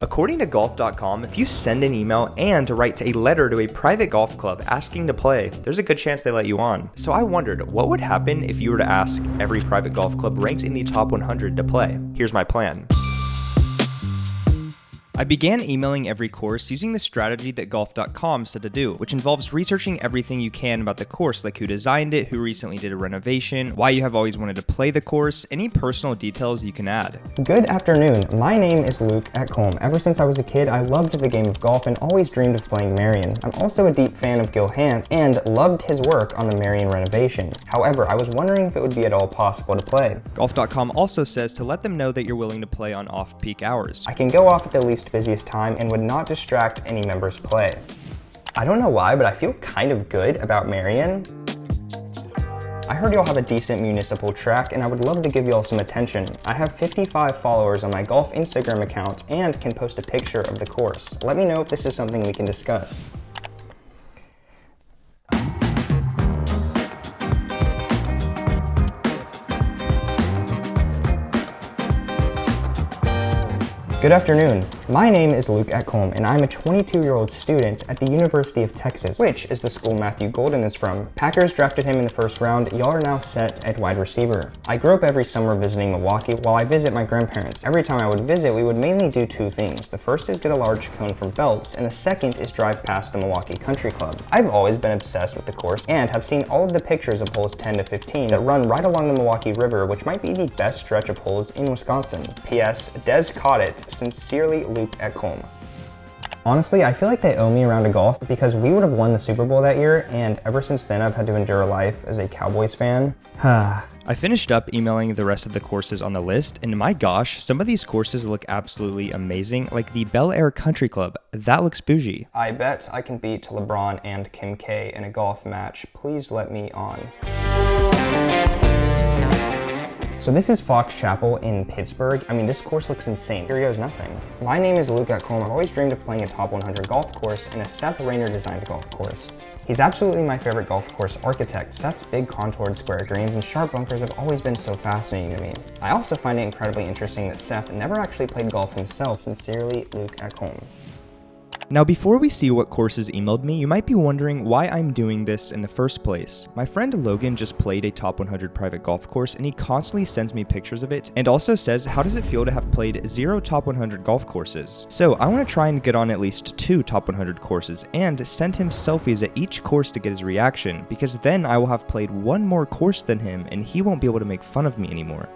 According to golf.com, if you send an email and write a letter to a private golf club asking to play, there's a good chance they let you on. So I wondered, what would happen if you were to ask every private golf club ranked in the top 100 to play? Here's my plan. I began emailing every course using the strategy that golf.com said to do, which involves researching everything you can about the course, like who designed it, who recently did a renovation, why you have always wanted to play the course, any personal details you can add. Good afternoon. My name is Luke at Colm. Ever since I was a kid, I loved the game of golf and always dreamed of playing Marion. I'm also a deep fan of Gil Hanse and loved his work on the Marion renovation. However, I was wondering if it would be at all possible to play. Golf.com also says to let them know that you're willing to play on off-peak hours. I can go off at the least busiest time and would not distract any members' play. I don't know why, but I feel kind of good about Marion. I heard y'all have a decent municipal track and I would love to give y'all some attention. I have 55 followers on my golf Instagram account and can post a picture of the course. Let me know if this is something we can discuss. Good afternoon. My name is Luke at Colm, and I'm a 22-year-old student at the University of Texas, which is the school Matthew Golden is from. Packers drafted him in the first round. Y'all are now set at wide receiver. I grew up every summer visiting Milwaukee while I visit my grandparents. Every time I would visit, we would mainly do two things. The first is get a large cone from Belts, and the second is drive past the Milwaukee Country Club. I've always been obsessed with the course and have seen all of the pictures of holes 10 to 15 that run right along the Milwaukee River, which might be the best stretch of holes in Wisconsin. P.S. Des caught it. Sincerely, Luke at Colm. Honestly, I feel like they owe me a round of golf because we would have won the Super Bowl that year, and ever since then I've had to endure life as a Cowboys fan. I finished up emailing the rest of the courses on the list, and my gosh, some of these courses look absolutely amazing, like the Bel Air Country Club. That looks bougie. I bet I can beat LeBron and Kim K in a golf match. Please let me on. So this is Fox Chapel in Pittsburgh. I mean, this course looks insane. Here goes nothing. My name is Luke at Colm. I've always dreamed of playing a top 100 golf course in a Seth Rayner designed golf course. He's absolutely my favorite golf course architect. Seth's big contoured square greens and sharp bunkers have always been so fascinating to me. I also find it incredibly interesting that Seth never actually played golf himself. Sincerely, Luke at Colm. Now, before we see what courses emailed me, you might be wondering why I'm doing this in the first place. My friend Logan just played a top 100 private golf course and he constantly sends me pictures of it and also says, how does it feel to have played 0 top 100 golf courses? So I want to try and get on at least 2 top 100 courses and send him selfies at each course to get his reaction, because then I will have played one more course than him and he won't be able to make fun of me anymore.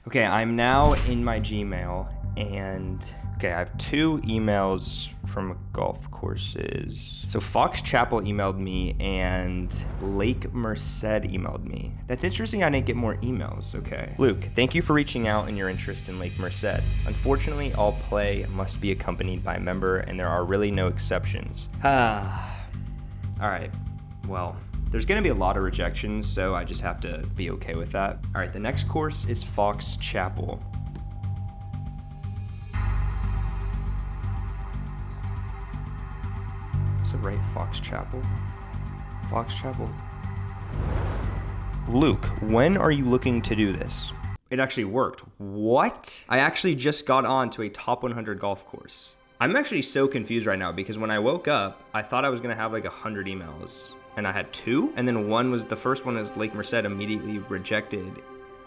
Okay, I'm now in my Gmail, and okay, I have 2 emails from golf courses. So Fox Chapel emailed me, and Lake Merced emailed me. That's interesting, I didn't get more emails, okay. Luke, thank you for reaching out and your interest in Lake Merced. Unfortunately, all play must be accompanied by a member, and there are really no exceptions. Alright, well, there's going to be a lot of rejections, so I just have to be okay with that. All right, the next course is Fox Chapel. Is it right, Fox Chapel? Fox Chapel. Luke, when are you looking to do this? It actually worked. What? I actually just got on to a top 100 golf course. I'm actually so confused right now because when I woke up, I thought I was going to have like 100 emails. And I had 2, and then the first one is Lake Merced, immediately rejected,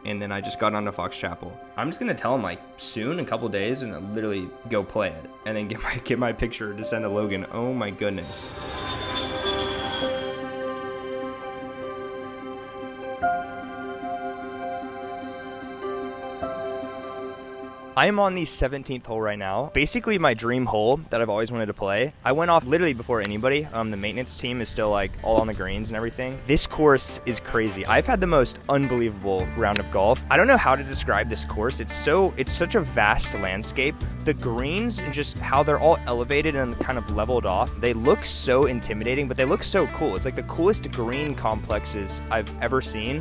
and then I just got onto Fox Chapel. I'm just gonna tell him like soon, a couple days, and I'll literally go play it, and then get my picture to send to Logan. Oh my goodness. I am on the 17th hole right now. Basically my dream hole that I've always wanted to play. I went off literally before anybody. The maintenance team is still like all on the greens and everything. This course is crazy. I've had the most unbelievable round of golf. I don't know how to describe this course. It's such a vast landscape. The greens and just how they're all elevated and kind of leveled off. They look so intimidating, but they look so cool. It's like the coolest green complexes I've ever seen.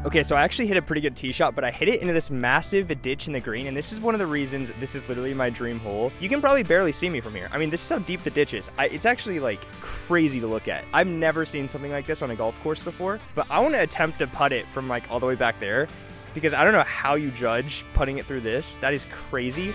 Okay, Okay, so I actually hit a pretty good tee shot, but I hit it into this massive ditch in the green, and this is one of the reasons this is literally my dream hole. You can probably barely see me from here. I mean, this is how deep the ditch is. It's actually like crazy to look at. I've never seen something like this on a golf course before, but I want to attempt to putt it from like all the way back there, because I don't know how you judge putting it through this. That is crazy.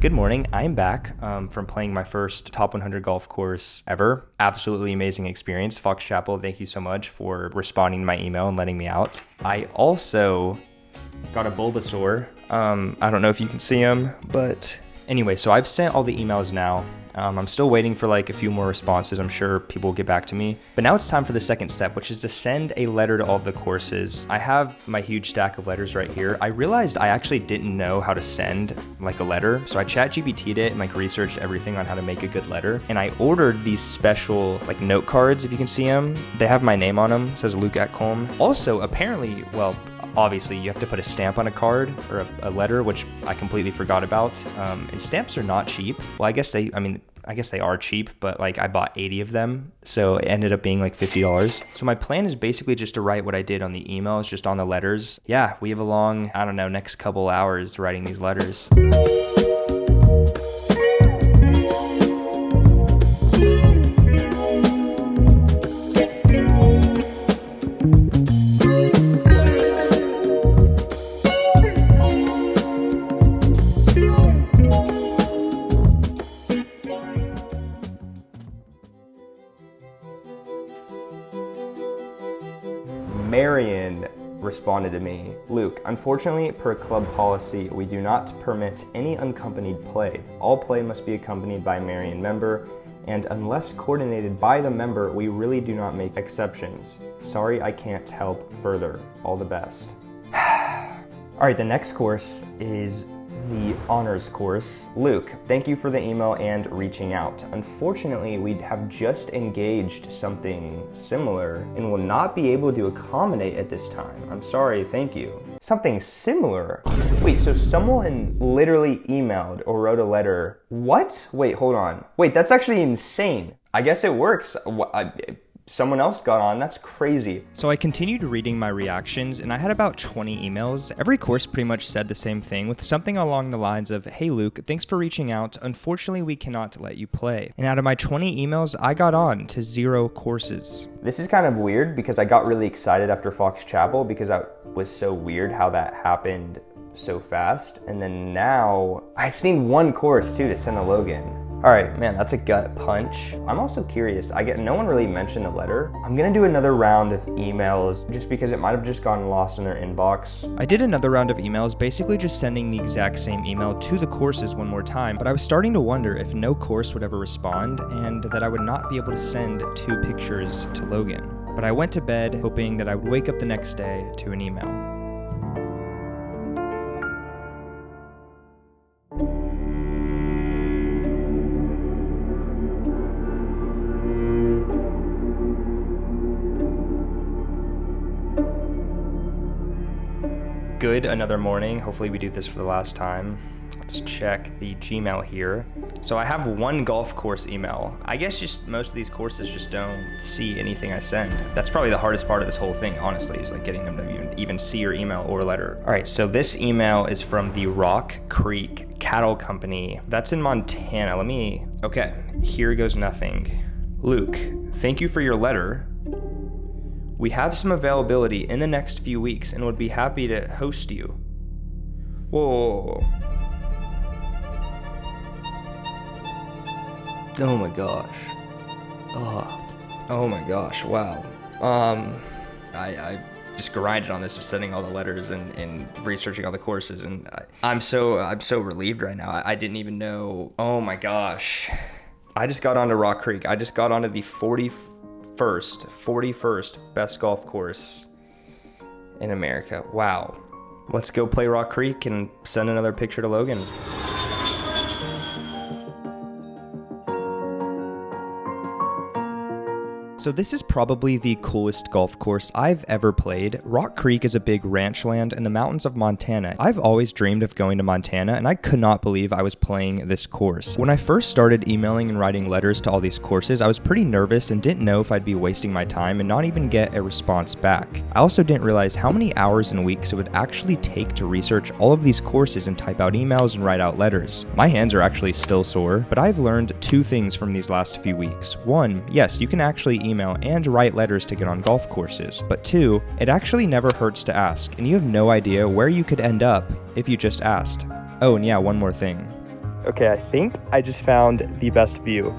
Good morning. I'm back from playing my first top 100 golf course ever. Absolutely amazing experience. Fox Chapel, thank you so much for responding to my email and letting me out. I also got a Bulbasaur. I don't know if you can see him, but anyway, so I've sent all the emails now. I'm still waiting for like a few more responses. I'm sure people will get back to me. But now it's time for the second step, which is to send a letter to all of the courses. I have my huge stack of letters right here. I realized I actually didn't know how to send like a letter. So I ChatGPT'd it and like researched everything on how to make a good letter. And I ordered these special like note cards, if you can see them. They have my name on them. It says Luke at Colm. Also, apparently, well, obviously you have to put a stamp on a card or a letter, which I completely forgot about. And stamps are not cheap. Well, I guess they are cheap, but like I bought 80 of them, so it ended up being like $50. So my plan is basically just to write what I did on the emails, just on the letters. Yeah, we have a long, I don't know, next couple hours writing these letters. Marion responded to me, Luke, unfortunately, per club policy, we do not permit any unaccompanied play. All play must be accompanied by a Marion member, and unless coordinated by the member, we really do not make exceptions. Sorry, I can't help further. All the best. All right, the next course is the honors course. Luke, thank you for the email and reaching out. Unfortunately, we have just engaged something similar and will not be able to accommodate at this time. I'm sorry, thank you. Something similar? Wait, so someone literally emailed or wrote a letter. What? Wait, hold on. Wait, that's actually insane. I guess it works. Someone else got on. That's crazy. So I continued reading my reactions and I had about 20 emails. Every course pretty much said the same thing with something along the lines of, hey Luke, thanks for reaching out. Unfortunately, we cannot let you play. And out of my 20 emails, I got on to 0 courses. This is kind of weird because I got really excited after Fox Chapel because I was so weird how that happened so fast. And then now I've seen 1 course too to send to Logan. All right, man, that's a gut punch. I'm also curious, no one really mentioned the letter. I'm gonna do another round of emails just because it might have just gotten lost in their inbox. I did another round of emails, basically just sending the exact same email to the courses one more time, but I was starting to wonder if no course would ever respond and that I would not be able to send 2 pictures to Logan. But I went to bed hoping that I would wake up the next day to an email. Good, another morning. Hopefully we do this for the last time. Let's check the Gmail here. So I have 1 golf course email. I guess just most of these courses just don't see anything I send. That's probably the hardest part of this whole thing, honestly, is like getting them to even see your email or letter. All right, so this email is from the Rock Creek Cattle Company. That's in Montana. Okay, here goes nothing. Luke, thank you for your letter. We have some availability in the next few weeks and would be happy to host you. Whoa. Oh my gosh. Oh my gosh, wow. I just grinded on this, just sending all the letters and researching all the courses, and I'm so relieved right now. I didn't even know. Oh my gosh. I just got onto Rock Creek. I just got onto the 41st best golf course in America. Wow. Let's go play Rock Creek and send another picture to Logan. So this is probably the coolest golf course I've ever played. Rock Creek is a big ranch land in the mountains of Montana. I've always dreamed of going to Montana, and I could not believe I was playing this course. When I first started emailing and writing letters to all these courses, I was pretty nervous and didn't know if I'd be wasting my time and not even get a response back. I also didn't realize how many hours and weeks it would actually take to research all of these courses and type out emails and write out letters. My hands are actually still sore, but I've learned two things from these last few weeks. One, yes, you can actually email and write letters to get on golf courses. But two, it actually never hurts to ask, and you have no idea where you could end up if you just asked. Oh, and yeah, one more thing. Okay, I think I just found the best view.